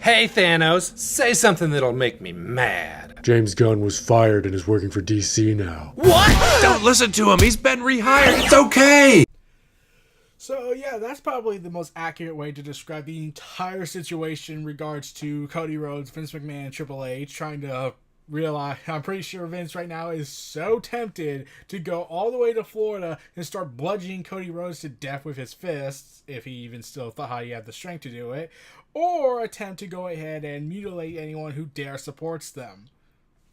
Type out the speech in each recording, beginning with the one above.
Hey Thanos, say something that'll make me mad. James Gunn was fired and is working for DC now. What? Don't listen to him. He's been rehired. It's okay. So yeah, that's probably the most accurate way to describe the entire situation in regards to Cody Rhodes, Vince McMahon, and Triple H trying to realize. I'm pretty sure Vince right now is so tempted to go all the way to Florida and start bludgeoning Cody Rhodes to death with his fists, if he even still thought he had the strength to do it, or attempt to go ahead and mutilate anyone who dare supports them.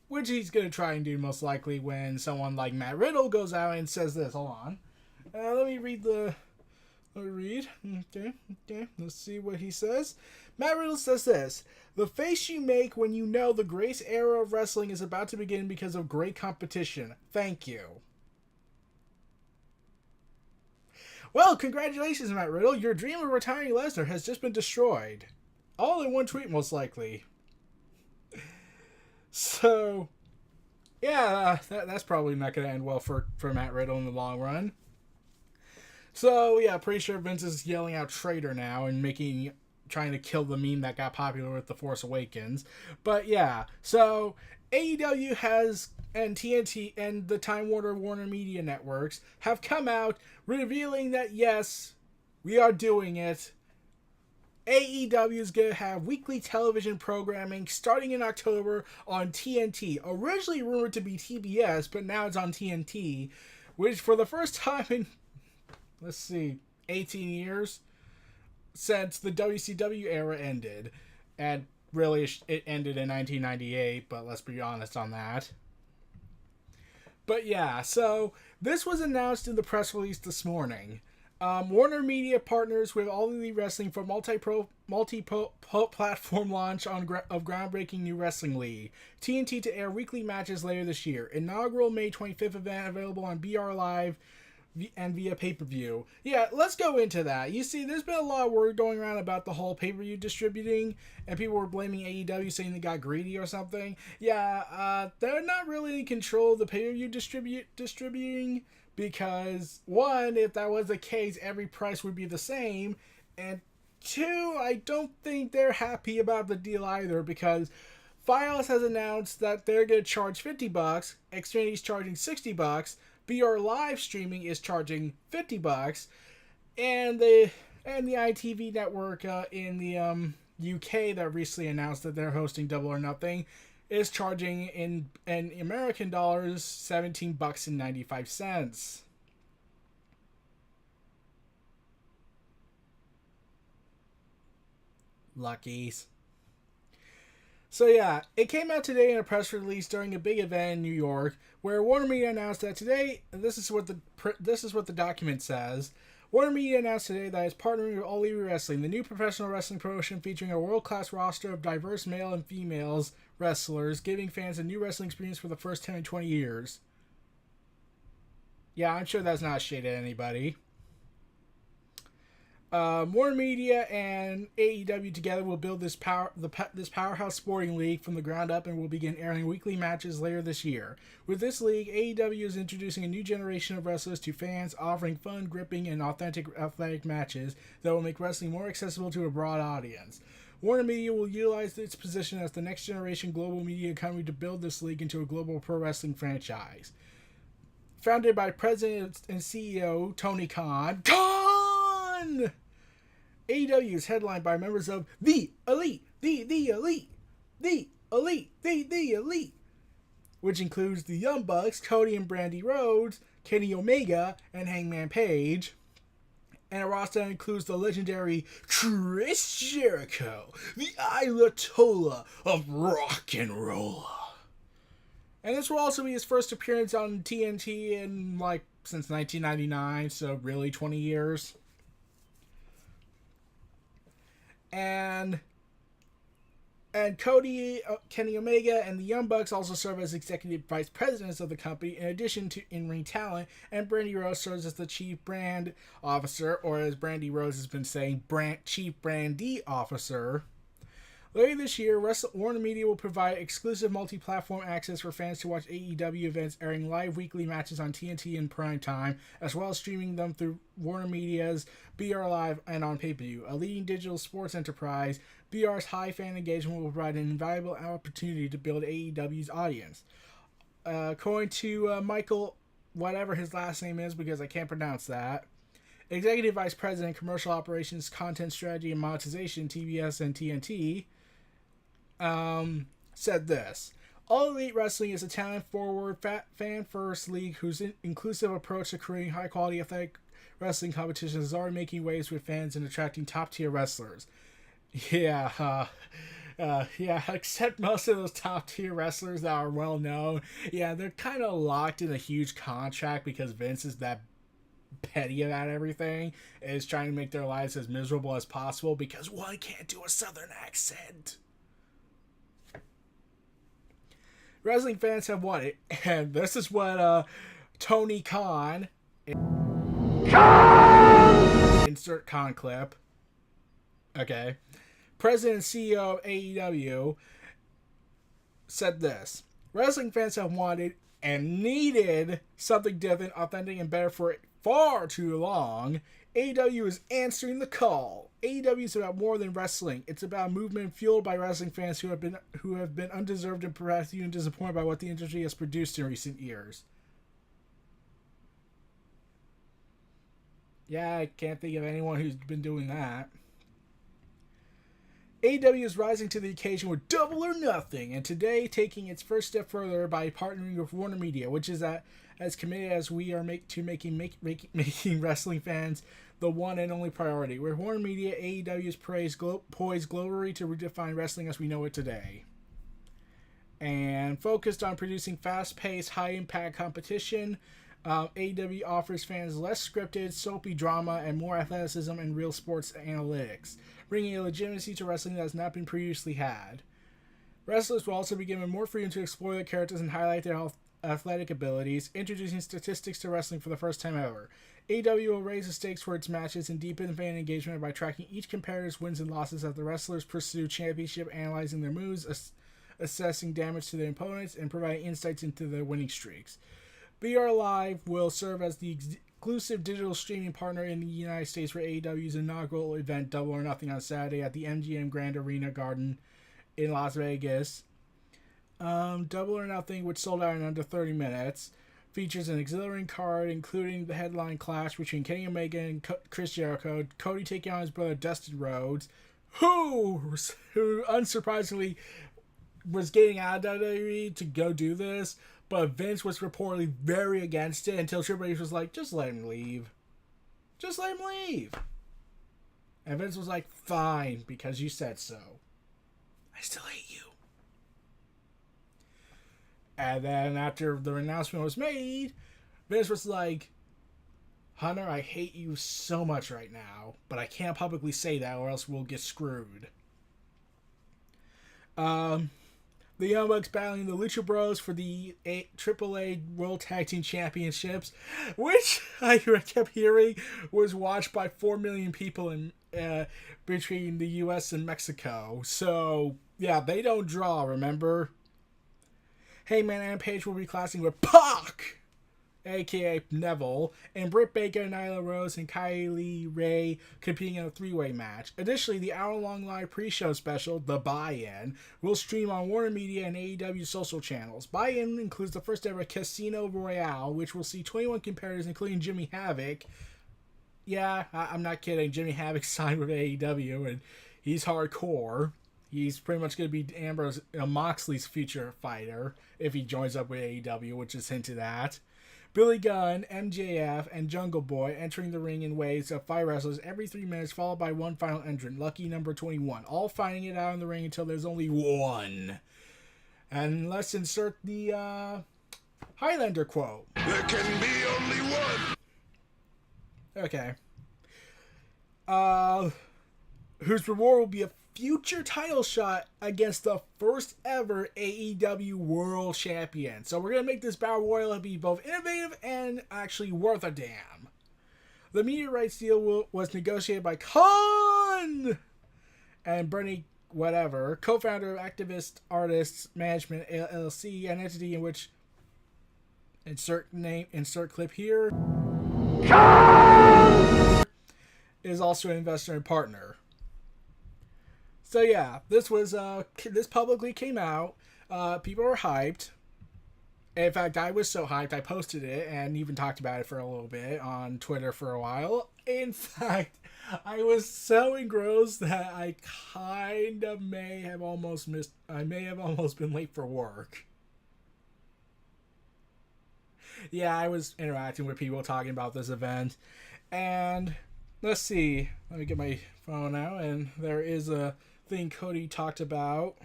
Which he's going to try and do most likely when someone like Matt Riddle goes out and says this. Hold on. Let me read. Okay. Let's see what he says. Matt Riddle says this. The face you make when you know the great era of wrestling is about to begin because of great competition. Thank you. Well, congratulations, Matt Riddle. Your dream of retiring Lesnar has just been destroyed. All in one tweet, most likely. So, yeah, that's probably not going to end well for Matt Riddle in the long run. So, yeah, pretty sure Vince is yelling out traitor now and trying to kill the meme that got popular with The Force Awakens. But, yeah, so AEW and TNT and the Time Warner Media Networks have come out revealing that, yes, we are doing it. AEW is going to have weekly television programming starting in October on TNT. Originally rumored to be TBS, but now it's on TNT, which for the first time in, 18 years since the WCW era ended. And really, it ended in 1998, but let's be honest on that. But yeah, so this was announced in the press release this morning. Warner Media partners with All Elite Wrestling for multi-platform launch of groundbreaking new wrestling league. TNT to air weekly matches later this year. Inaugural May 25th event available on BR Live and via pay-per-view. Yeah, let's go into that. You see, there's been a lot of word going around about the whole pay-per-view distributing, and people were blaming AEW, saying they got greedy or something. Yeah, they're not really in control of the pay-per-view distributing, because, one, if that was the case, every price would be the same, and two, I don't think they're happy about the deal either, because Fios has announced that they're going to charge $50, Xfinity's charging $60, BR Live streaming is charging $50, and the ITV network in the UK that recently announced that they're hosting Double or Nothing is charging in American dollars $17.95. Luckies. So yeah, it came out today in a press release during a big event in New York, where Warner Media announced that today, and this is what the document says. Warner Media announced today that it's partnering with All Elite Wrestling, the new professional wrestling promotion featuring a world-class roster of diverse male and females wrestlers, giving fans a new wrestling experience for the first 10 and 20 years. Yeah, I'm sure that's not a shade at anybody. Warner Media and AEW together will build this powerhouse sporting league from the ground up and will begin airing weekly matches later this year. With this league, AEW is introducing a new generation of wrestlers to fans, offering fun, gripping, and authentic athletic matches that will make wrestling more accessible to a broad audience. Warner Media will utilize its position as the next generation global media company to build this league into a global pro wrestling franchise. Founded by President and CEO Tony Khan. AEW is headlined by members of the Elite, the Elite, which includes the Young Bucks, Cody and Brandy Rhodes, Kenny Omega, and Hangman Page, and a roster that includes the legendary Chris Jericho, the Ayatollah of rock and roll. And this will also be his first appearance on TNT since 1999, so really 20 years. And Cody, Kenny Omega, and the Young Bucks also serve as executive vice presidents of the company, in addition to in-ring talent, and Brandy Rhodes serves as the chief brand officer, or as Brandy Rhodes has been saying, chief brandy officer. Later this year, Warner Media will provide exclusive multi-platform access for fans to watch AEW events, airing live weekly matches on TNT in prime time, as well as streaming them through Warner Media's BR Live and on pay-per-view, a leading digital sports enterprise. BR's high fan engagement will provide an invaluable opportunity to build AEW's audience. According to Michael, whatever his last name is because I can't pronounce that, Executive Vice President, Commercial Operations, Content Strategy and Monetization, TBS and TNT, said this. All Elite Wrestling is a talent-forward, fan-first league whose inclusive approach to creating high-quality athletic wrestling competitions is already making waves with fans and attracting top-tier wrestlers. Yeah, except most of those top-tier wrestlers that are well-known, yeah, they're kind of locked in a huge contract because Vince is that petty about everything, is trying to make their lives as miserable as possible because one can't do a southern accent. Wrestling fans have wanted, and this is what Tony Khan, insert Khan clip, okay, President and CEO of AEW, said this. Wrestling fans have wanted and needed something different, authentic, and better for far too long. AEW is answering the call. AEW is about more than wrestling. It's about a movement fueled by wrestling fans who have been undeserved and perhaps even disappointed by what the industry has produced in recent years. Yeah, I can't think of anyone who's been doing that. AEW is rising to the occasion with Double or Nothing, and today taking its first step further by partnering with Warner Media, which is as committed as we are making wrestling fans the one and only priority. With Warner Media, AEW is poised globally to redefine wrestling as we know it today. And focused on producing fast-paced, high-impact competition, AEW offers fans less scripted, soapy drama, and more athleticism and real sports analytics, bringing a legitimacy to wrestling that has not been previously had. Wrestlers will also be given more freedom to explore their characters and highlight their athletic abilities, introducing statistics to wrestling for the first time ever. AEW will raise the stakes for its matches and deepen fan engagement by tracking each competitor's wins and losses as the wrestlers pursue championship, analyzing their moves, assessing damage to their opponents, and providing insights into their winning streaks. BR Live will serve as the exclusive digital streaming partner in the United States for AEW's inaugural event Double or Nothing on Saturday at the MGM Grand Arena Garden in Las Vegas. Double or Nothing, which sold out in under 30 minutes, features an exhilarating card including the headline clash between Kenny Omega and Chris Jericho, Cody taking on his brother Dustin Rhodes, who unsurprisingly was getting out of WWE to go do this, but Vince was reportedly very against it until Triple H was like, just let him leave. Just let him leave. And Vince was like, fine, because you said so. I still hate you. And then after the announcement was made, Vince was like, Hunter, I hate you so much right now, but I can't publicly say that or else we'll get screwed. The Young Bucks battling the Lucha Bros for the AAA World Tag Team Championships, which I kept hearing was watched by 4 million people in between the U.S. and Mexico. So, yeah, they don't draw, remember? Heyman and Page will be clashing with Pac, a.k.a. Neville, and Britt Baker, Nyla Rose, and Kylie Ray competing in a three-way match. Additionally, the hour-long live pre-show special, The Buy-In, will stream on Warner Media and AEW social channels. Buy-In includes the first-ever Casino Royale, which will see 21 competitors, including Jimmy Havoc. Yeah, I'm not kidding. Jimmy Havoc signed with AEW, and he's hardcore. He's pretty much going to be Ambrose Moxley's future fighter if he joins up with AEW, which is hinted at. Billy Gunn, MJF, and Jungle Boy entering the ring in waves of 5 wrestlers every 3 minutes, followed by one final entrant, lucky number 21, all fighting it out in the ring until there's only one. And let's insert the Highlander quote. There can be only one. Okay. Whose reward will be a future title shot against the first ever AEW World Champion. So we're going to make this Battle Royal be both innovative and actually worth a damn. The media rights deal was negotiated by Khan and Bernie whatever, co-founder of Activist Artists Management LLC, an entity in which insert clip here Khan is also an investor and partner. So yeah, this was this publicly came out. People were hyped. In fact, I was so hyped I posted it and even talked about it for a little bit on Twitter for a while. In fact, I was so engrossed that I kind of may have almost been late for work. Yeah, I was interacting with people talking about this event. And let's see. Let me get my phone out, and there is a thing Cody talked about.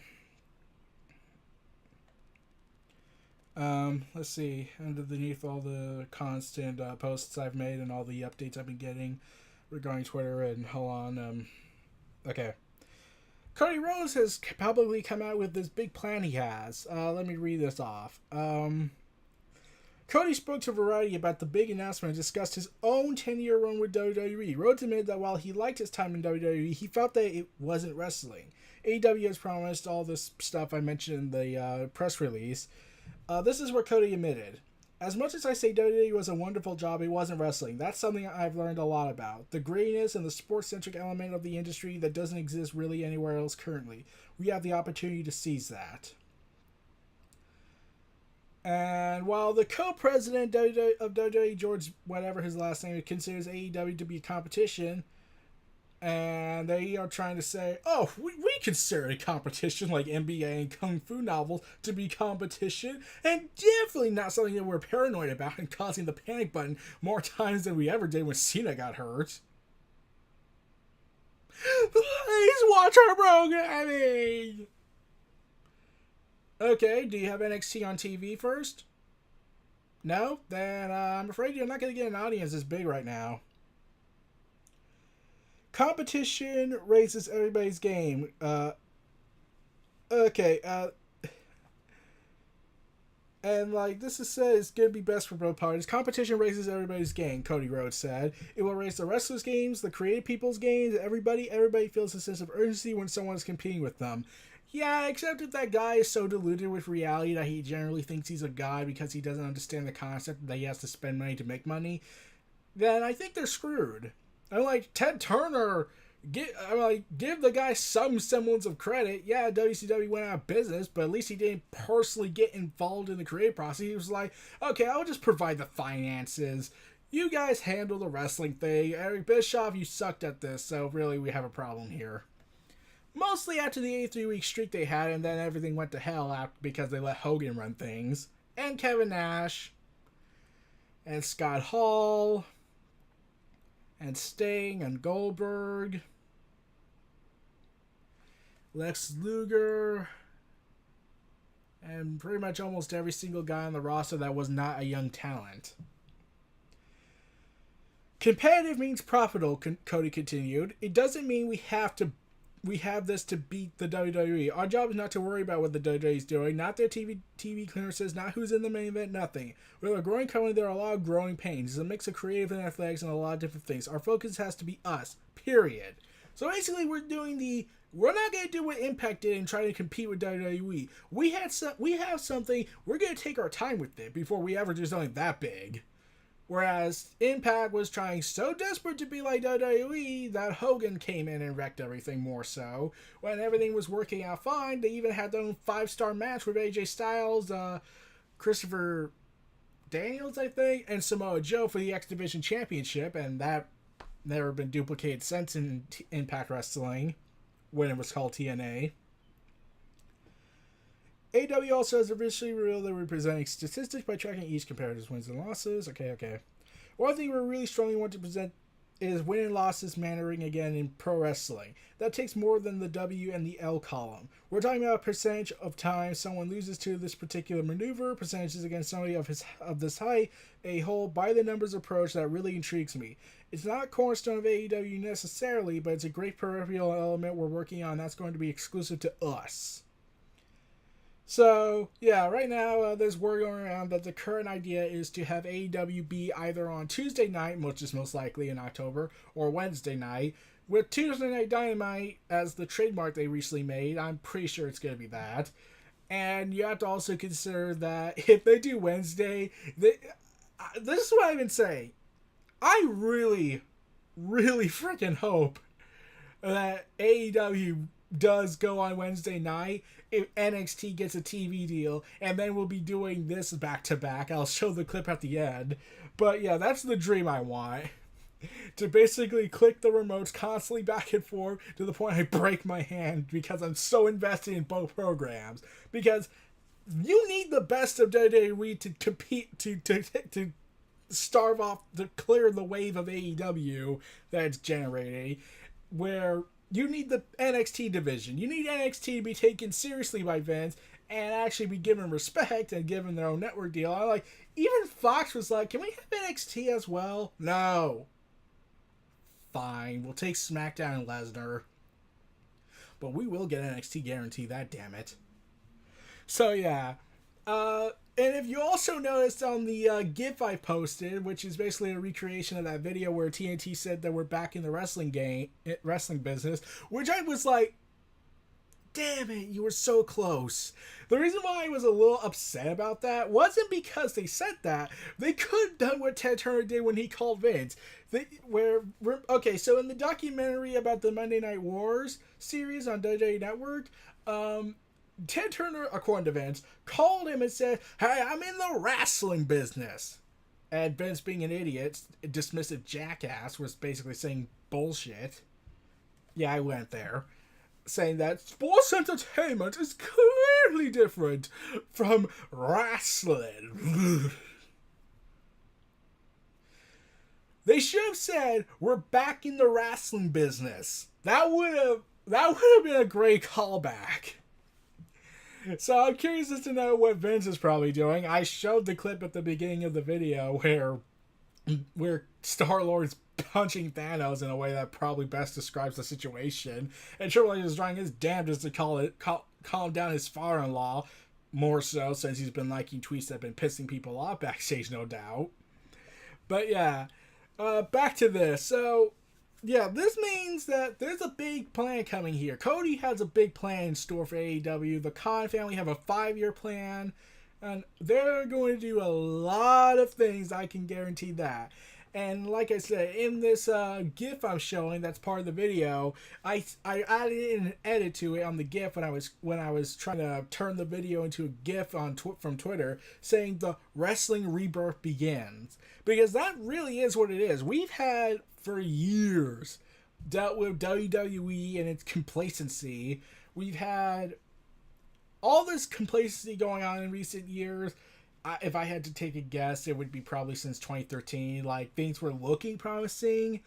Let's see. Underneath all the constant posts I've made and all the updates I've been getting regarding Twitter, and hold on. Okay. Cody Rhodes has publicly come out with this big plan he has. Let me read this off. Cody spoke to Variety about the big announcement and discussed his own 10-year run with WWE. Rhodes admitted that while he liked his time in WWE, he felt that it wasn't wrestling. AEW has promised all this stuff I mentioned in the press release. This is where Cody admitted. As much as I say WWE was a wonderful job, it wasn't wrestling. That's something I've learned a lot about. The grittiness and the sports-centric element of the industry that doesn't exist really anywhere else currently. We have the opportunity to seize that. And while the co-president of WWE, George whatever his last name, considers AEW to be a competition, and they are trying to say, oh, we consider a competition like NBA and Kung Fu novels to be competition, and definitely not something that we're paranoid about and causing the panic button more times than we ever did when Cena got hurt. Please watch our programming! Okay, do you have NXT on TV first? No? Then I'm afraid you're not going to get an audience this big right now. Competition raises everybody's game. Okay, and like this is said, it's going to be best for both parties. Competition raises everybody's game, Cody Rhodes said. It will raise the wrestlers' games, the creative people's games, everybody feels a sense of urgency when someone is competing with them. Yeah, except if that guy is so deluded with reality that he generally thinks he's a god because he doesn't understand the concept that he has to spend money to make money, then I think they're screwed. I'm like, Ted Turner, give the guy some semblance of credit. Yeah, WCW went out of business, but at least he didn't personally get involved in the creative process. He was like, okay, I'll just provide the finances. You guys handle the wrestling thing. Eric Bischoff, you sucked at this, so really we have a problem here. Mostly after the 83-week streak they had, and then everything went to hell because they let Hogan run things. And Kevin Nash. And Scott Hall. And Sting. And Goldberg. Lex Luger. And pretty much almost every single guy on the roster that was not a young talent. Competitive means profitable, Cody continued. It doesn't mean we have this to beat the WWE. Our job is not to worry about what the WWE is doing, not their TV clearances, not who's in the main event, nothing. We're a growing company, there are a lot of growing pains. It's a mix of creative and athletics and a lot of different things. Our focus has to be us, period. So basically we're not going to do what Impact did and try to compete with WWE. We have something, we're going to take our time with it before we ever do something that big. Whereas Impact was trying so desperate to be like WWE that Hogan came in and wrecked everything more so. When everything was working out fine, they even had their own 5-star match with AJ Styles, Christopher Daniels, I think, and Samoa Joe for the X Division Championship, and that never been duplicated since in Impact Wrestling, when it was called TNA. AEW also has officially revealed they're presenting statistics by tracking each competitor's wins and losses. Okay. One thing we really strongly want to present is win and losses mattering again in pro wrestling. That takes more than the W and the L column. We're talking about a percentage of time someone loses to this particular maneuver, percentages against somebody of this height, a whole by the numbers approach that really intrigues me. It's not a cornerstone of AEW necessarily, but it's a great peripheral element we're working on that's going to be exclusive to us. So, yeah, right now there's word going around that the current idea is to have AEW be either on Tuesday night, which is most likely in October, or Wednesday night, with Tuesday Night Dynamite as the trademark they recently made. I'm pretty sure it's going to be that. And you have to also consider that if they do Wednesday, this is what I've been saying. I really, really freaking hope that AEW does go on Wednesday night, if NXT gets a TV deal, and then we'll be doing this back to back. I'll show the clip at the end. But yeah, that's the dream I want. To basically click the remotes constantly back and forth to the point I break my hand because I'm so invested in both programs. Because you need the best of WWE to compete, to starve off, to clear the wave of AEW that's generating, where you need the NXT division. You need NXT to be taken seriously by Vince and actually be given respect and given their own network deal. I like, even Fox was like, can we have NXT as well? No. Fine, we'll take SmackDown and Lesnar. But we will get NXT guarantee that, damn it. So yeah. And if you also noticed on the GIF I posted, which is basically a recreation of that video where TNT said that we're back in the wrestling business, which I was like, damn it, you were so close. The reason why I was a little upset about that wasn't because they said that. They could have done what Ted Turner did when he called Vince. Okay, so in the documentary about the Monday Night Wars series on WWE Network, Ted Turner, according to Vince, called him and said, hey, I'm in the wrestling business. And Vince, being an idiot, a dismissive jackass, was basically saying bullshit. Yeah, I went there. Saying that sports entertainment is clearly different from wrestling. They should have said, we're back in the wrestling business. That would have been a great callback. So I'm curious as to know what Vince is probably doing. I showed the clip at the beginning of the video where Star-Lord's punching Thanos in a way that probably best describes the situation. And Triple H is trying his damnedest to calm down his father-in-law, more so since he's been liking tweets that have been pissing people off backstage, no doubt. But yeah, back to this. So yeah, this means that there's a big plan coming here. Cody has a big plan in store for AEW. The Khan family have a 5-year plan, and they're going to do a lot of things, I can guarantee that. And like I said, in this GIF I'm showing, that's part of the video, I added in an edit to it on the GIF when I was trying to turn the video into a GIF from Twitter, saying the wrestling rebirth begins, because that really is what it is. We've had for years dealt with WWE and its complacency. We've had all this complacency going on in recent years. If I had to take a guess, it would be probably since 2013. Like, things were looking promising,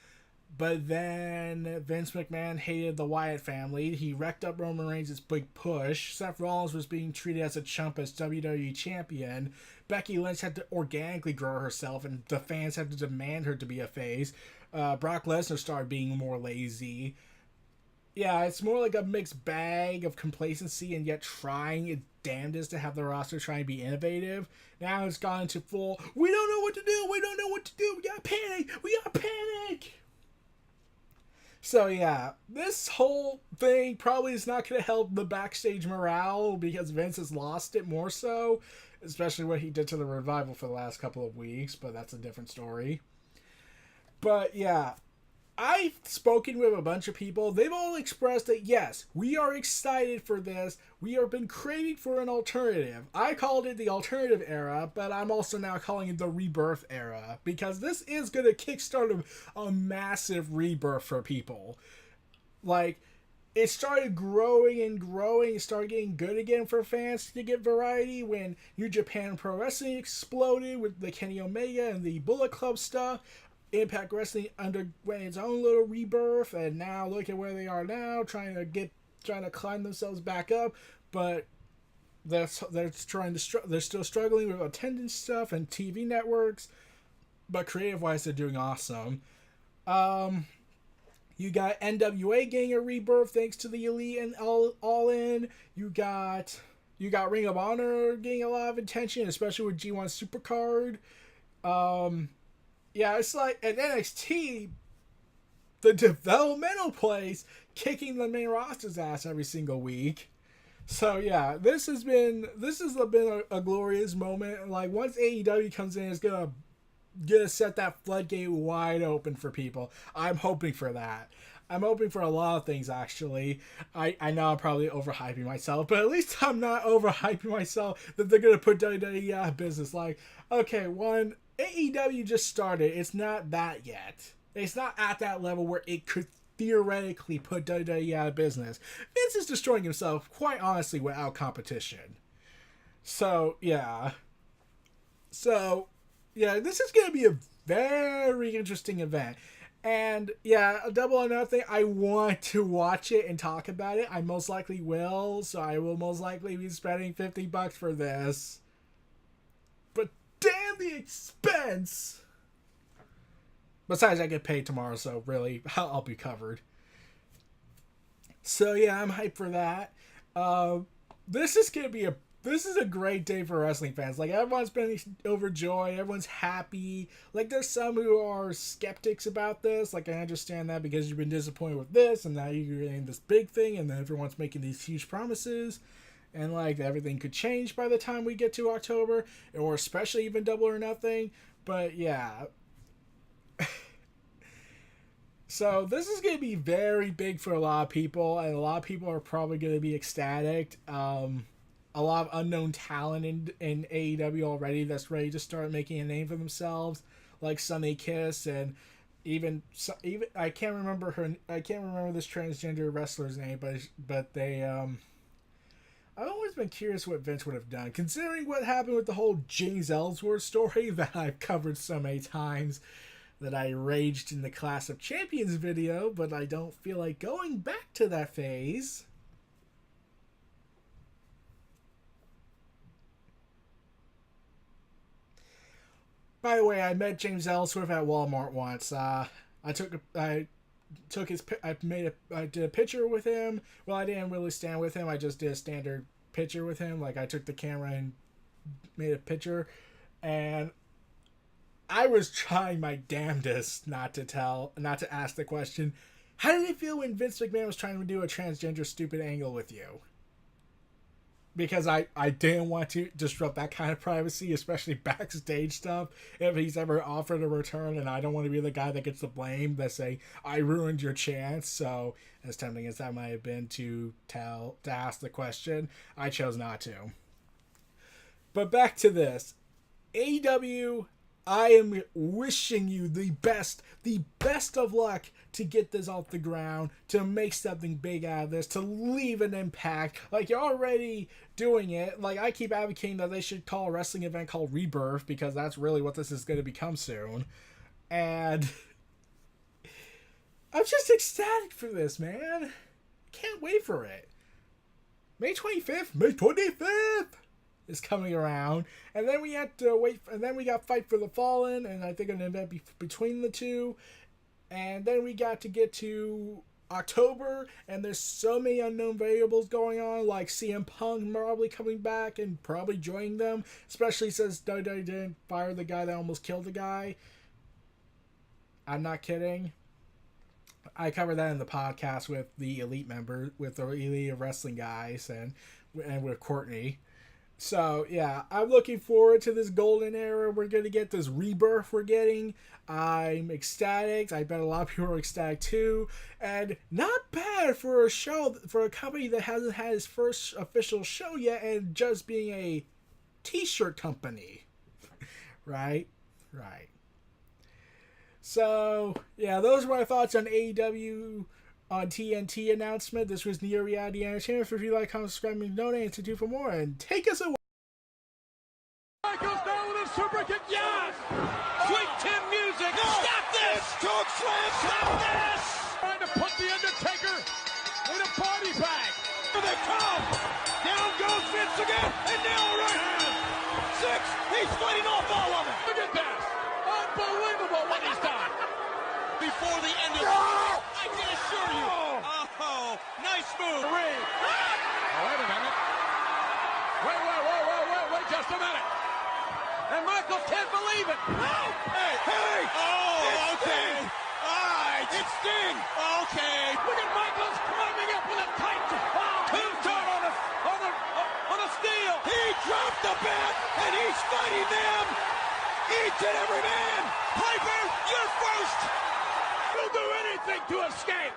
but then Vince McMahon hated the Wyatt family. He wrecked up Roman Reigns' big push. Seth Rollins was being treated as a chump as WWE champion. Becky Lynch had to organically grow herself, and the fans had to demand her to be a face. Brock Lesnar started being more lazy. Yeah, it's more like a mixed bag of complacency and yet trying its damnedest to have the roster try and be innovative. Now it's gone into full, we don't know what to do, we gotta panic. So yeah, this whole thing probably is not going to help the backstage morale because Vince has lost it more so, especially what he did to the Revival for the last couple of weeks, but that's a different story. But yeah, I've spoken with a bunch of people. They've all expressed that, yes, we are excited for this. We have been craving for an alternative. I called it the alternative era, but I'm also now calling it the rebirth era, because this is going to kickstart a massive rebirth for people. Like, it started growing and growing. It started getting good again for fans to get variety when New Japan Pro Wrestling exploded with the Kenny Omega and the Bullet Club stuff. Impact Wrestling underwent its own little rebirth, and now look at where they are now, trying to climb themselves back up. But they're still struggling with attendance stuff and TV networks. But creative wise, they're doing awesome. You got NWA getting a rebirth thanks to the Elite and All In. You got Ring of Honor getting a lot of attention, especially with G1 Supercard. Yeah, it's like at NXT, the developmental place kicking the main roster's ass every single week. So yeah, this has been a glorious moment. And like, once AEW comes in, it's gonna set that floodgate wide open for people. I'm hoping for that. I'm hoping for a lot of things, actually. I know I'm probably overhyping myself, but at least I'm not overhyping myself that they're going to put WWE out of business. Like, okay, one, AEW just started. It's not that yet. It's not at that level where it could theoretically put WWE out of business. Vince is destroying himself, quite honestly, without competition. So, yeah. This is going to be a very interesting event. And yeah, a Double or Nothing, I want to watch it and talk about it. I most likely will, so I will most likely be spending $50 for this. But damn the expense! Besides, I get paid tomorrow, so really, I'll be covered. So yeah, I'm hyped for that. This is a great day for wrestling fans. Like, everyone's been overjoyed. Everyone's happy. Like, there's some who are skeptics about this. Like, I understand that because you've been disappointed with this, and now you're getting this big thing, and then everyone's making these huge promises. And, like, everything could change by the time we get to October, or especially even Double or Nothing. But, yeah. So, this is going to be very big for a lot of people, and a lot of people are probably going to be ecstatic. A lot of unknown talent in AEW already that's ready to start making a name for themselves, like Sunny Kiss, and even I can't remember this transgender wrestler's name, but they I've always been curious what Vince would have done, considering what happened with the whole James Ellsworth story that I've covered so many times that I raged in the Clash of Champions video, but I don't feel like going back to that phase. By the way, I met James Ellsworth at Walmart once. I did a picture with him. Well, I didn't really stand with him. I just did a standard picture with him. Like, I took the camera and made a picture, and I was trying my damnedest not to ask the question, how did it feel when Vince McMahon was trying to do a transgender stupid angle with you? Because I didn't want to disrupt that kind of privacy, especially backstage stuff, if he's ever offered a return, and I don't want to be the guy that gets the blame that say, I ruined your chance. So, as tempting as that might have been to ask the question, I chose not to. But back to this. AEW, I am wishing you the best of luck to get this off the ground, to make something big out of this, to leave an impact. Like, you're already doing it. Like, I keep advocating that they should call a wrestling event called Rebirth, because that's really what this is going to become soon. And I'm just ecstatic for this, man. Can't wait for it. May 25th is coming around, and then we had to wait, and then we got Fight for the Fallen, and I think an event between the two, and then we got to get to October, and there's so many unknown variables going on, like CM Punk probably coming back and probably joining them, especially since WWE didn't fire the guy that almost killed the guy. I'm not kidding. I covered that in the podcast with the Elite member, with the Elite Wrestling guys, and with Courtney. So, yeah, I'm looking forward to this golden era we're going to get, this rebirth we're getting. I'm ecstatic. I bet a lot of people are ecstatic too. And not bad for a company that hasn't had its first official show yet and just being a t-shirt company. Right? Right. So, yeah, those were my thoughts on AEW on TNT announcement. This was Neo Reality Entertainment. If you like, comment, subscribe, and donate, and to do for more. And take us away. Michaels down with a super kick. Yes! Sweet Tim music. No! Stop this! Choke slam! Stop this! Trying to put the Undertaker in a body bag. Here they come! Down goes Vince again, and now a right hand. 6. He's fighting off all of it. Look at this! Unbelievable what he's done. Before the end of the fight, I can assure you. Oh, nice move. Ring. Oh, wait a minute. Wait just a minute. And Michaels can't believe it. Oh, hey. Oh, okay. Sting. All right. It's Sting. Okay. Look at Michaels climbing up with a tight tombstone on a steel. He dropped the bat, and he's fighting them. Each and every man. Piper, you're first. He'll do anything to escape.